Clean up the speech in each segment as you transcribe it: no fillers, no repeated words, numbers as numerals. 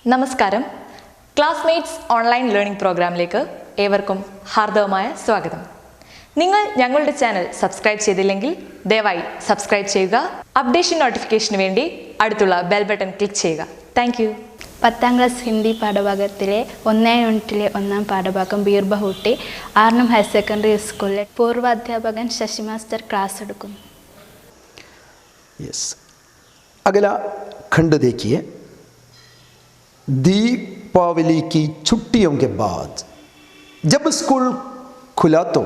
നമസ്കാരം. Classmates online learning പ്രോഗ്രാമിലേക്ക് ഏവർക്കും ഹാർദവമായ സ്വാഗതം. നിങ്ങൾ ഞങ്ങളുടെ ചാനൽ സബ്സ്ക്രൈബ് ചെയ്തില്ലെങ്കിൽ ദയവായി സബ്സ്ക്രൈബ് ചെയ്യുക. അപ്ഡേഷൻ നോട്ടിഫിക്കേഷന് വേണ്ടി അടുത്തുള്ള ബെൽ ബട്ടൺ ക്ലിക്ക് ചെയ്യുക. Thank you. 10ാം ക്ലാസ് ഹിന്ദി പാഠഭാഗത്തിലെ 1ാം യൂണിറ്റിലെ 1ാം പാഠഭാഗം ബീർബഹൂട്ടി ആർണം ഹയർ സെക്കൻഡറി സ്കൂളിലെ പൂർവാധ്യാപകൻ ശശി മാസ്റ്റർ ക്ലാസ് എടുക്കുന്നു. यस, अगला खंड देखिए. दीपावली की छुट्टियों के बाद जब स्कूल खुला तो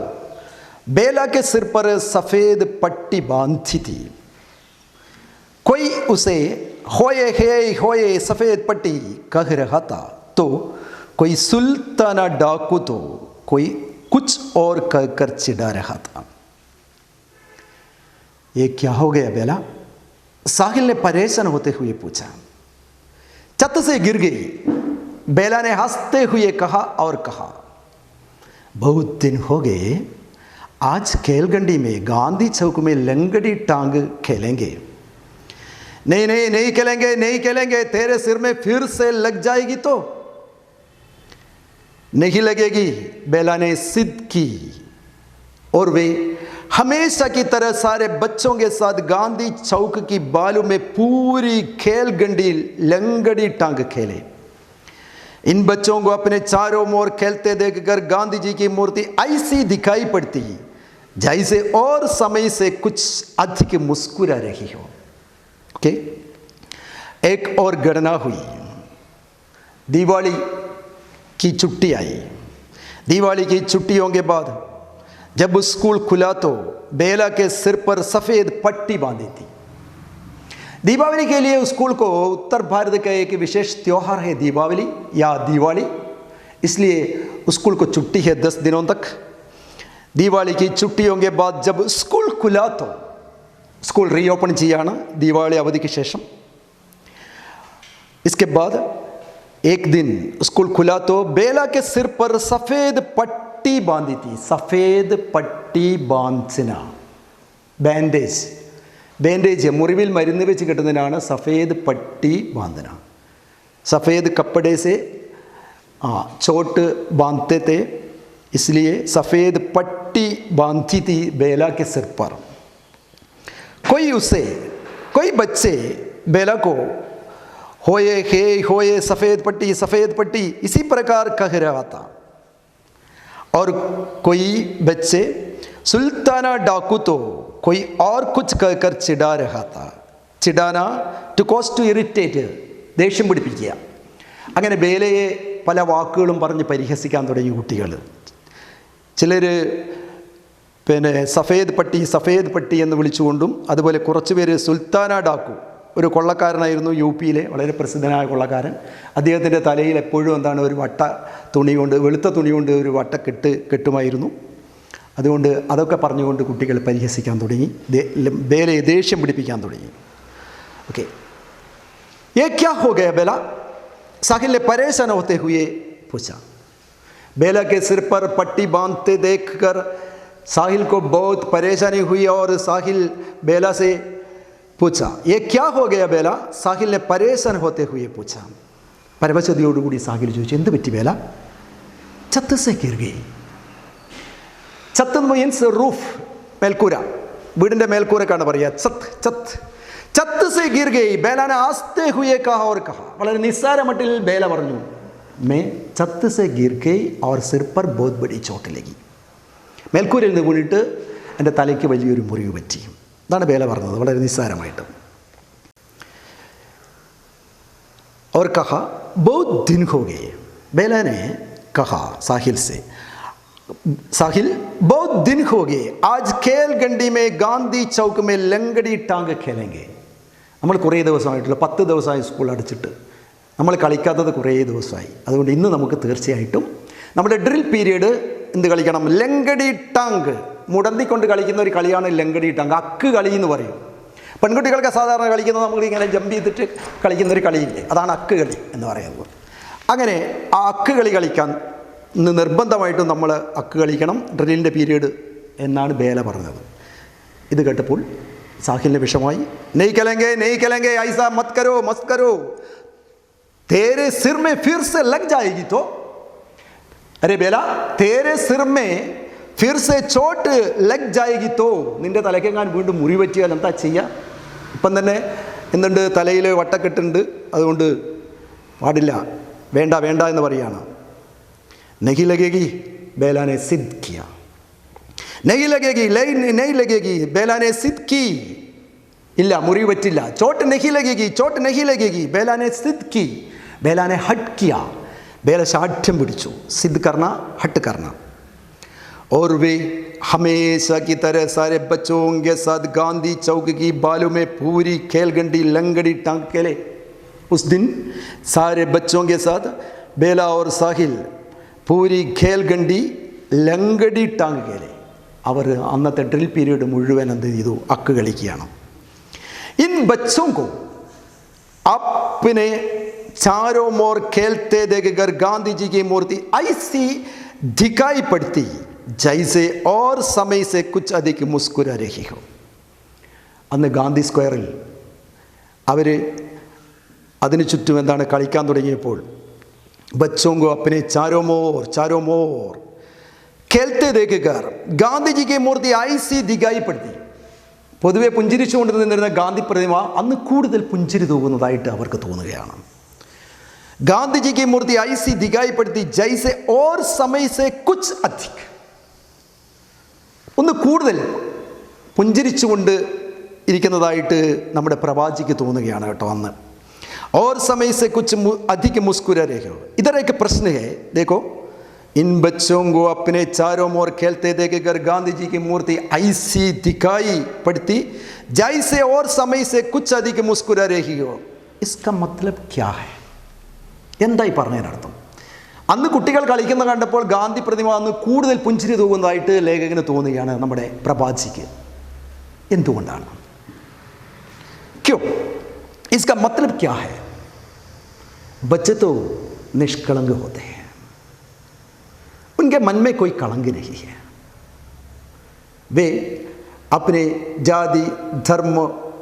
बेला के सिर पर सफ़ेद पट्टी बांधी थी. कोई उसे होए होए सफ़ेद पट्टी कह रहा था तो कोई सुल्ताना डाकू तो कोई कुछ और कहकर चिढ़ा रहा था. ये क्या हो गया बेला? साहिल ने परेशान होते हुए पूछा. छत से गिर गई, बेला ने हंसते हुए कहा और कहा, बहुत दिन हो गए, आज खेलगंडी में गांधी चौक में लंगड़ी टांग खेलेंगे. नहीं नहीं नहीं खेलेंगे, नहीं खेलेंगे, तेरे सिर में फिर से लग जाएगी तो. नहीं लगेगी, बेला ने जिद की और वे हमेशा की तरह सारे बच्चों के साथ गांधी चौक की बालू में पूरी खेलगंडी लंगड़ी टांग खेले. इन बच्चों को अपने चारों ओर खेलते देखकर गांधी जी की मूर्ति ऐसी दिखाई पड़ती जैसे और समय से कुछ अधिक मुस्कुरा रही हो. ओके, एक और गणना हुई. दिवाली की छुट्टी आई. दिवाली की छुट्टियों के बाद जब स्कूल खुला तो बेला के सिर पर सफ़ेद पट्टी बांधी थी. दीपावली के लिए स्कूल को उत्तर भारत का एक विशेष त्यौहार है दीपावली या दिवाली, इसलिए स्कूल को छुट्टी है 10 दिनों तक. दिवाली की छुट्टियों के बाद जब स्कूल खुला तो स्कूल रीओपन ചെയ്യാണ് दिवाली അവധിക്ക് ശേഷം. इसके बाद एक दिन स्कूल खुला तो बेला के सिर पर सफ़ेद पट्टी बांधी थी. सफ़ेद पट्टी बांधना, बैंडेज, बैंडेज मुറിവിൽ മരുന്ന് വെച്ച് കിട്ടുന്നതിനാണ് सफ़ेद पट्टी बांधना. सफ़ेद कपड़े से चोट बांधते थे, इसलिए सफ़ेद पट्टी बांधी थी बेला के सिर पर. कोई बच्चे बेला को होए हे होए सफ़ेद पट्टी इसी प्रकार कह रहा था और कोई बच्चे सुल्ताना डाकू तो कोई और कुछ कहकर चिढ़ा रहा था. चिढ़ाना टू കോസ് ടു ഇറിറ്റേറ്റ്, ദേഷ്യം പിടിപ്പിക്കുക. അങ്ങനെ ബേലയെ പല വാക്കുകളും പറഞ്ഞ് പരിഹസിക്കാൻ തുടങ്ങി കുട്ടികൾ. ചിലർ സഫേദ് പട്ടി എന്ന് വിളിച്ചുകൊണ്ടും, അതുപോലെ കുറച്ച് പേര് സുൽത്താന ഡാക്കു, ഒരു കൊള്ളക്കാരനായിരുന്നു യു പിയിലെ വളരെ പ്രസിദ്ധനായ കൊള്ളക്കാരൻ. അദ്ദേഹത്തിൻ്റെ തലയിൽ എപ്പോഴും ഒരു വട്ട തുണി കൊണ്ട്, വെളുത്ത തുണി കൊണ്ട് ഒരു വട്ട കെട്ടുമായിരുന്നു. അതുകൊണ്ട് അതൊക്കെ പറഞ്ഞുകൊണ്ട് കുട്ടികൾ പരിഹസിക്കാൻ തുടങ്ങി, ബേലയെ ദേഷ്യം പിടിപ്പിക്കാൻ തുടങ്ങി. ഓക്കെ, ये क्या हो गया बेला? साहिल ने परेशान होते हुए पूछा. बेला के सिर पर पट्टी बांधते देखकर साहिल को बहुत परेशानी हुई और साहिल बेला से पूछा, ये क्या हो गया बेला? साहिल ने परेशान होते हुए पूछा. പരവശതയോടുകൂടി സാഹിൽ ചോദിച്ചു, എന്ത് പറ്റി ബേല? ഛത്ത് സെ ഗിർ ഗയി. ഛത്ത് മീൻസ് റൂഫ്, മേൽക്കൂര, വീടിൻ്റെ മേൽക്കൂരക്കാണ് പറയുക ഛത്ത്. ഛത്ത് സെ ഗിർ ഗയി, ബേലാനെ ആസ്തേ ഹുയേ കഹ ഓർ കഹ. വളരെ നിസ്സാര മട്ടിൽ ബേല പറഞ്ഞു, മേ ഛത്ത് സെ ഗിർ ഗയി ഓർ സിർ പർ ബഹുത് ബഡി ചോട്ട് ലഗി. മേൽക്കൂരയിൽ നിന്ന് വീണിട്ട് എൻ്റെ തലയ്ക്ക് വലിയൊരു മുറിവ് പറ്റി. ഇതാണ് ബേല പറഞ്ഞത്, വളരെ നിസ്സാരമായിട്ട്. और कहा बहुत दिन हो गए. बेला ने कहा साहिल से, साहिल बहुत दिन हो गए, आज खेलगंडी में गांधी चौक में लंगड़ी टांग खेलेंगे. നമ്മൾ കുറേ ദിവസമായിട്ടുള്ള 10 ദിവസമായി സ്കൂൾ അടച്ചിട്ട് നമ്മൾ കളിക്കാത്തത് കുറേ ദിവസമായി. അതുകൊണ്ട് ഇന്ന് നമുക്ക് തീർച്ചയായിട്ടും നമ്മുടെ ഡ്രിൽ പീരീഡ് എന്ത് കളിക്കണം? ലങ്കടി ടാങ്ക്, മുടന്തിക്കൊണ്ട് കളിക്കുന്ന ഒരു കളിയാണ് ലങ്കടി ടാങ്ക്. അക്ക് കളി എന്ന് പറയും. പെൺകുട്ടികളൊക്കെ സാധാരണ കളിക്കുന്നത് നമ്മളിങ്ങനെ ജമ്പ് ചെയ്തിട്ട് കളിക്കുന്നൊരു കളിയില്ലേ, അതാണ് അക്ക് കളി എന്ന് പറയുന്നത്. അങ്ങനെ ആ അക്ക് കളി കളിക്കാൻ നിർബന്ധമായിട്ടും നമ്മൾ അക്ക് കളിക്കണം, ഡ്രില്ലിൻ്റെ പീരീഡ് എന്നാണ് ബേല പറഞ്ഞത്. ഇത് കേട്ടപ്പോൾ സാഹിലിന് വിഷമായി. നെയ് കലേങ്കെ ഐസാ മത് കരോ മസ്ത് കരോ, तेरे सिर में फिर से लग जाएगी तो, अरे बेला तेरे सिर में फिर से चोट लग जाएगी तो, നിന്റെ തലയ്ക്കെങ്ങാൻ വീണ്ടും മുറി പറ്റിയാൽ എന്താ ചെയ്യുക? ഇപ്പം തന്നെ എന്തുണ്ട്, തലയിൽ വട്ടക്കെട്ടുണ്ട്, അതുകൊണ്ട് പാടില്ല, വേണ്ട വേണ്ട എന്ന് പറയുകയാണ്. नहीं लगेगी बेला ने सिद्ध किया, नहीं लगेगी नहीं लगेगी बेला ने सिद्ध की, ഇല്ല മുറി പറ്റില്ല, ചോട്ട് नहीं लगेगी ചോട്ട് नहीं लगेगी बेला ने सिद्ध की, बेला ने हट किया, बेला शाഠ്യം പിടിച്ചു, सिद्ध करना हट करना. और वे हमेशा की तरह सारे बच्चों के साथ गांधी चौक की बालों में पूरी खेलगंडी लंगड़ी टांग खेले. उस दिन सारे बच्चों के साथ बेला और साहिल पूरी खेलगंडी लंगड़ी टांग खेले. അവർ അന്നത്തെ ഡ്രിൽ പീരീഡ് മുഴുവൻ എന്ത് ചെയ്തു, അക്ക് കളിക്കുകയാണ്. इन बच्चों को अपने चारों ओर खेलते देखकर गांधी जी की मूर्ति ऐसी दिखाई पड़ती जैसे और समय से कुछ अधिक मुस्कुरा रही हो. അന്ന് ഗാന്ധി സ്ക്വയറിൽ അവർ അതിനു ചുറ്റും എന്താണ് കളിക്കാൻ തുടങ്ങിയപ്പോൾ बच्चों को अपने चारों ओर खेलते देखकर गांधी जी की मूर्ति ऐसी दिखाई पड़ती. പൊതുവെ പുഞ്ചിരിച്ചുകൊണ്ട് നിന്നിരുന്ന ഗാന്ധി പ്രതിമ അന്ന് കൂടുതൽ പുഞ്ചിരി തൂകുന്നതായിട്ട് അവർക്ക് തോന്നുകയാണ്. ഗാന്ധിജി की मूर्ति ऐसी दिखाई पड़ती जैसे और समय से कुछ अधिक, ഒന്ന് കൂടുതൽ പുഞ്ചിരിച്ചുകൊണ്ട് ഇരിക്കുന്നതായിട്ട് നമ്മുടെ പ്രവാചിക്ക് തോന്നുകയാണ് കേട്ടോ അന്ന്. और समय से कुछ अधिक मुस्कुरा रहे हो. इधर एक प्रश्न है, देखो, इन बच्चों को अपने चारों ओर खेलते देखकर गांधी जी की मूर्ति ऐसी दिखाई पड़ती जैसे और समय से कुछ अधिक मुस्कुरा रही हो. इसका मतलब क्या है? എന്തായി പറഞ്ഞതിനർത്ഥം? അന്ന് കുട്ടികൾ കളിക്കുന്ന കണ്ടപ്പോൾ ഗാന്ധി പ്രതിമ അന്ന് കൂടുതൽ പുഞ്ചിരി തൂകുന്നതായിട്ട് ലേഖകന് തോന്നുകയാണ് നമ്മുടെ പ്രഭാജിക്ക്. എന്തുകൊണ്ടാണ്? ക്യോ? इसका मतलब क्या है? बच्चे तो निष्कलंक होते हैं, उनके मन में कोई कलंक नहीं है. वे अपने जाति धर्म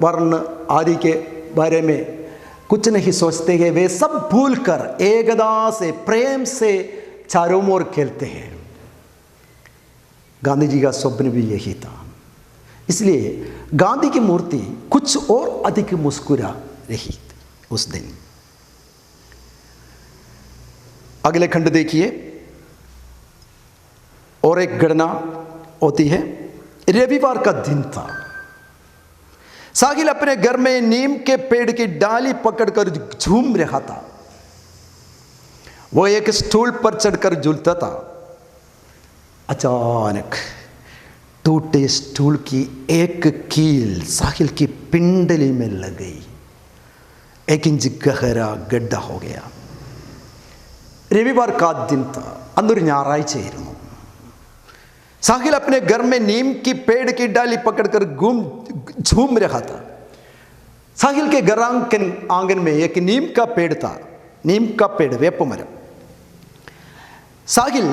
वर्ण आदि के बारे में कुछ नहीं सोचते हैं. वे सब भूलकर एकता से प्रेम से चारों ओर खेलते हैं. गांधी जी का स्वप्न भी यही था. इसलिए गांधी की मूर्ति कुछ और अधिक मुस्कुरा रही उस दिन. अगले खंड देखिए, और एक घटना होती है. रविवार का दिन था. साहिल अपने घर में नीम के पेड़ की डाली पकड़कर झूम रहा था. वो एक स्टूल पर चढ़कर झूलता था. अचानक टूटे स्टूल की एक कील साहिल की पिंडली में लग गई. 1 इंच गहरा गड्ढा हो गया. रविवार का दिन था. अंदर ഞായറാഴ്ചയായിരുന്നു. साहिल अपने घर में नीम की पेड़ की डाली पकड़कर झूम रहा था. साहिल के घर आंगन में एक नीम का पेड़ था. नीम का पेड़, वेपमരം. साहिल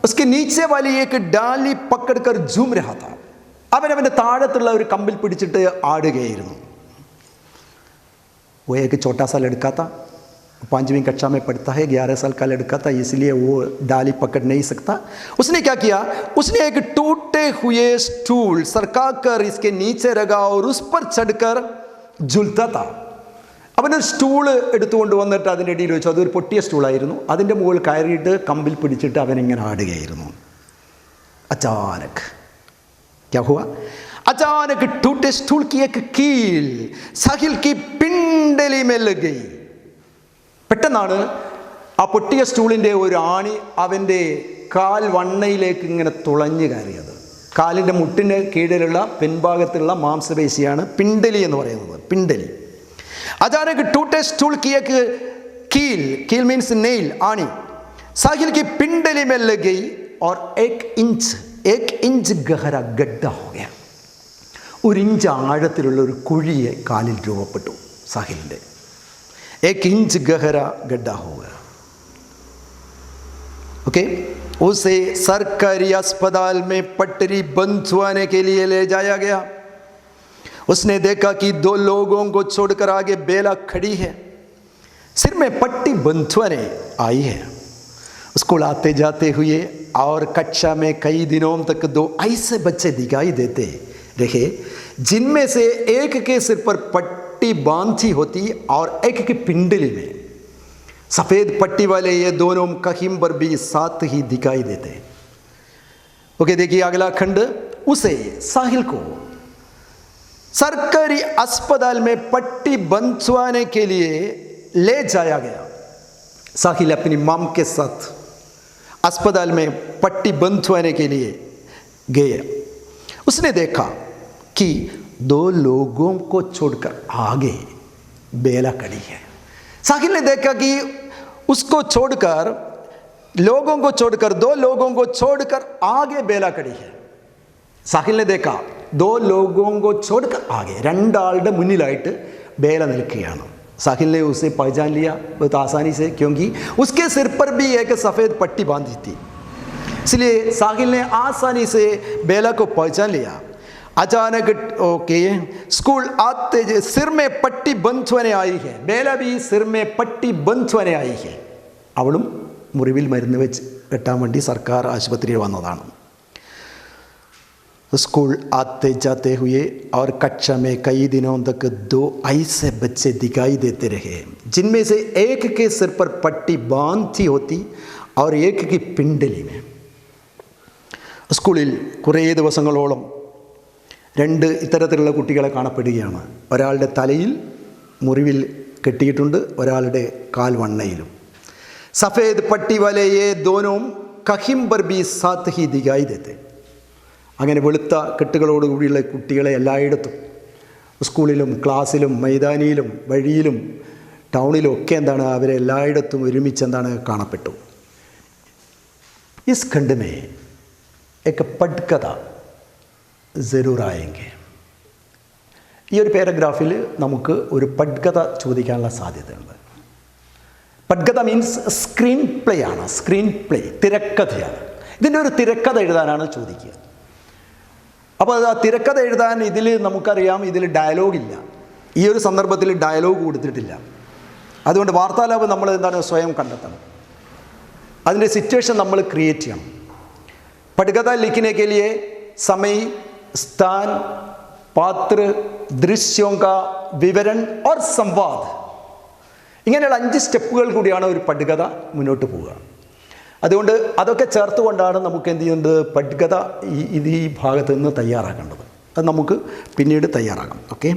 उसके नीचे वाली एक डाली पकड़कर झूम रहा था. അവന്റെ താഴത്തുള്ള ഒരു കമ്പിൽ പിടിച്ചിട്ട് ആടുകയായിരുന്നു. वो एक छोटा सा लड़का था, 5वीं कक्षा में पढ़ता है, 11 साल का लड़का था, इसलिए वो डाली पकड़ नहीं सकता. उसने क्या किया, उसने एक टूटे हुए स्टूल सरका कर इसके नीचे रखा और उस पर चढ़कर झूलता था. അവനൊരു സ്റ്റൂൾ എടുത്തുകൊണ്ട് വന്നിട്ട് അതിൻ്റെ ഇടയിൽ വെച്ചു. അതൊരു പൊട്ടിയ സ്റ്റൂളായിരുന്നു. അതിൻ്റെ മുകളിൽ കയറിയിട്ട് കമ്പിൽ പിടിച്ചിട്ട് അവനിങ്ങനെ ആടുകയായിരുന്നു. അച്ചാനക് क्या हुआ? अचानक टूटे स्टूल की एक कील साहिल की पिंडली में लग गई. പെട്ടെന്നാണ് ആ പൊട്ടിയ സ്റ്റൂളിൻ്റെ ഒരു ആണി അവൻ്റെ കാൽ വണ്ണയിലേക്ക് ഇങ്ങനെ തുളഞ്ഞു കയറിയത്. കാലിൻ്റെ മുട്ടിന് കീഴിലുള്ള പിൻഭാഗത്തുള്ള മാംസപേശിയാണ് പിണ്ടലി എന്ന് പറയുന്നത്. പിണ്ടലി. अचानक टूटे स्टूल की एक कील मीन्स नेल, आनी, साहिल की पिंडली में लग गई और 1 इंच गहरा गड्ढा हो गया. 1 इंच ആഴത്തിലുള്ള ഒരു കുഴി കാലിൽ രൂപപ്പെട്ടു സാഹിലിൻ്റെ. 1 इंच गहरा गड्ढा हो गया. ओके. उसे सरकारी अस्पताल में पटरी बंद छुआने के लिए ले जाया गया. उसने देखा कि 2 लोगों को छोड़कर आगे बेला खड़ी है. सिर में पट्टी बंधुआने आई है। स्कूल आते जाते हुए और कक्षा में कई दिनों तक 2 ऐसे बच्चे दिखाई देते रहे जिनमें से एक के सिर पर पट्टी बांधी होती और एक की पिंडली में सफ़ेद पट्टी वाले ये दोनों कहीं पर भी साथ ही दिखाई देते। ओके, देखिए अगला खंड। उसे साहिल को सरकारी अस्पताल में पट्टी बंधवाने के लिए ले जाया गया। साहिल अपनी मॉम के साथ अस्पताल में पट्टी बंधवाने के लिए गया। उसने देखा कि 2 लोगों को छोड़कर आगे बेला खड़ी है। साहिल ने देखा कि उसको छोड़कर 2 लोगों को छोड़कर आगे बेला खड़ी है। साहिल ने देखा 2 लोगों को छोड़कर आगे 2 ആളുടെ മുന്നിലായിട്ട് बेല നിൽക്കുകയാണ്। साहिल ने उसे पहचान लिया बहुत आसानी से, क्योंकि उसके सिर पर भी एक सफ़ेद पट्टी बांधी थी, इसलिए साहिल ने आसानी से बेला को पहचान लिया। अचानक ओके, स्कूल आते सिर में पट्टी बंधवाने आई है। बेला भी सिर में पट्टी बंधवाने आई है। അവളും മുറിവിൽ മരുന്ന് വെച്ച് കെട്ടാൻ വേണ്ടി സർക്കാർ ആശുപത്രിയിൽ വന്നതാണ്। स्कूल आते जाते हुए और कक्षा में कई दिनों तक 2 ऐसे बच्चे दिखाई देते रहे जिनमें से एक के सिर पर पट्टी बांधी होती और एक की पिंडली में। സ്കൂളിൽ കുറേ ദിവസങ്ങളോളം 2 ഇത്തരത്തിലുള്ള കുട്ടികളെ കാണപ്പെടുകയാണ്। ഒരാളുടെ തലയിൽ മുറിവിൽ കെട്ടിയിട്ടുണ്ട്, ഒരാളുടെ കാൽവണ്ണയിലും। सफ़ेद पट्टी वाले ये दोनों कहीं पर भी साथ ही दिखाई देते। അങ്ങനെ വെളുത്ത കെട്ടുകളോടുകൂടിയുള്ള കുട്ടികളെ എല്ലായിടത്തും സ്കൂളിലും ക്ലാസ്സിലും മൈതാനിയിലും വഴിയിലും ടൗണിലും ഒക്കെ എന്താണ് അവരെ എല്ലായിടത്തും ഒരുമിച്ച് എന്താണ് കാണപ്പെട്ടു। इस खंड में एक पटकथा ज़रूर आएंगे। ഈ ഒരു പാരഗ്രാഫിൽ നമുക്ക് ഒരു പട്കഥ ചോദിക്കാനുള്ള സാധ്യതയുണ്ട്। പട്കഥ മീൻസ് സ്ക്രീൻ പ്ലേ ആണ്, സ്ക്രീൻ പ്ലേ തിരക്കഥയാണ്। ഇതിൻ്റെ ഒരു തിരക്കഥ എഴുതാനാണ് ചോദിക്കുക। അപ്പോൾ ആ തിരക്കഥ എഴുതാൻ ഇതിൽ നമുക്കറിയാം ഇതിൽ ഡയലോഗില്ല, ഈ ഒരു സന്ദർഭത്തിൽ ഡയലോഗ് കൊടുത്തിട്ടില്ല। അതുകൊണ്ട് വാർത്താലാപം നമ്മൾ എന്താണ് സ്വയം കണ്ടെത്തണം, അതിൻ്റെ സിറ്റുവേഷൻ നമ്മൾ ക്രിയേറ്റ് ചെയ്യണം। पटकथा लिखने के लिए समय, स्थान, पात्र, दृश्यों का विवरण और संवाद, ഇങ്ങനെയുള്ള 5 സ്റ്റെപ്പുകൾ കൂടിയാണ് ഒരു പട്കഥ മുന്നോട്ട് പോവുക। അതുകൊണ്ട് അതൊക്കെ ചേർത്തുകൊണ്ടാണ് നമുക്ക് എന്ത് ചെയ്യുന്നത് പട്കഥ ഈ ഭാഗത്ത് നിന്ന് തയ്യാറാക്കേണ്ടത്। അത് നമുക്ക് പിന്നീട് തയ്യാറാക്കാം. ഓക്കെ.